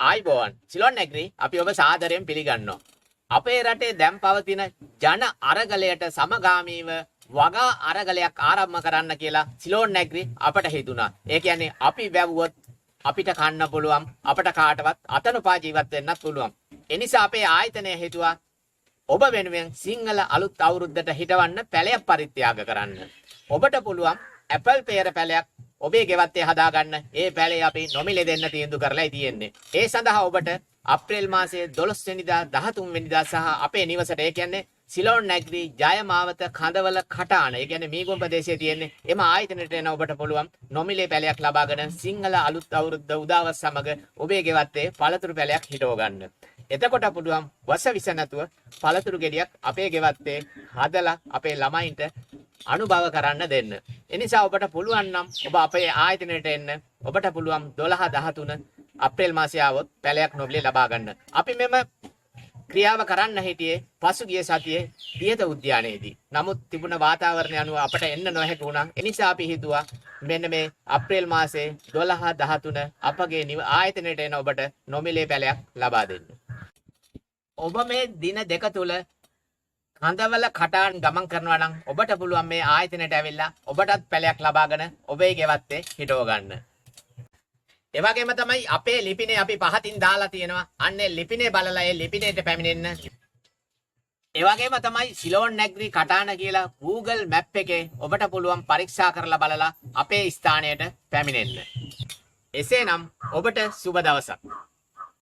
ආයිබෝවන් සිලොන් නැග්‍රි අපි ඔබ සාදරයෙන් පිළිගන්නවා. අපේ රටේ දැන් පවතින ජන අරගලයට සමගාමීව වගා අරගලයක් ආරම්භ කරන්න කියලා සිලොන් නැග්‍රි අපට හිතුණා. ඒ කියන්නේ අපි වැවුවොත් අපිට කන්න පුළුවන්, අපට කාටවත් අතනපා ජීවත් වෙන්නත් පුළුවන්. ඒ නිසා අපේ ආයතනය හිතුවා ඔබ වෙනුවෙන් සිංහල අලුත් අවුරුද්දට හිටවන්න පැලයක් පරිත්‍යාග කරන්න. ඔබට පුළුවන් ඇපල් පෙයර පැලයක් ඔබේ ගෙවත්තේ හදාගන්න. ඒ පැලේ අපි නොමිලේ දෙන්න තීන්දුව කරලායි තියෙන්නේ. ඒ සඳහා ඔබට අප්‍රේල් මාසයේ 12 වෙනිදා 13 වෙනිදා සහ අපේ නිවසට, ඒ කියන්නේ සිලොන් නැග්‍රි ජයමාවත කඳවල කටාන, ඒ කියන්නේ මීගොම් ප්‍රදේශයේ තියෙන්නේ එම ආයතනයට එන ඔබට පුළුවන් නොමිලේ පැලයක් ලබාගෙන සිංහල අලුත් අවුරුද්ද උදාවත් සමග ඔබේ ගෙවත්තේ පළතුරු පැලයක් හිටව ගන්න. එතකොට පුළුවන් වස විස නැතුව පළතුරු ගෙඩියක් අපේ ගෙවත්තේ හදලා අපේ ළමයින්ට අනුභව කරන්න දෙන්න. එනිසා ඔබට පුළුවන් නම් ඔබ අපේ ආයතනයට එන්න. ඔබට පුළුවන් 12-13 අප්‍රේල් මාසයේ આવොත් පැලයක් නොබලේ ලබා ගන්න. අපි මෙම ක්‍රියාව කරන්න හිටියේ පසුගිය සතියේ පියත උද්‍යානයේදී. නමුත් තිබුණ වාතාවරණය අනුව අපට එන්න නොහැකි වුණා. එනිසා අපි හිතුවා මෙන්න මේ අප්‍රේල් මාසයේ 12-13 අපගේ ආයතනයට එන ඔබට නොමිලේ පැලයක් ලබා දෙන්න. ඔබ මේ දින දෙක තුල කඳවල කටාන් ගමන් කරනවා නම් ඔබට පුළුවන් මේ ආයතනයට ඇවිල්ලා ඔබටත් පැලයක් ලබාගෙන ඔබේ ගෙවත්තේ හිටව ගන්න. ඒ වගේම තමයි අපේ ලිපිනේ අපි පහතින් දාලා තියෙනවා. අන්නේ ලිපිනේ බලලා ඒ ලිපිනේට පැමිණෙන්න. ඒ වගේම තමයි සිලොන් නැග්‍රි කටාන කියලා Google Map එකේ ඔබට පුළුවන් පරීක්ෂා කරලා බලලා අපේ ස්ථානයට පැමිණෙන්න. එසේනම් ඔබට සුබ දවසක්.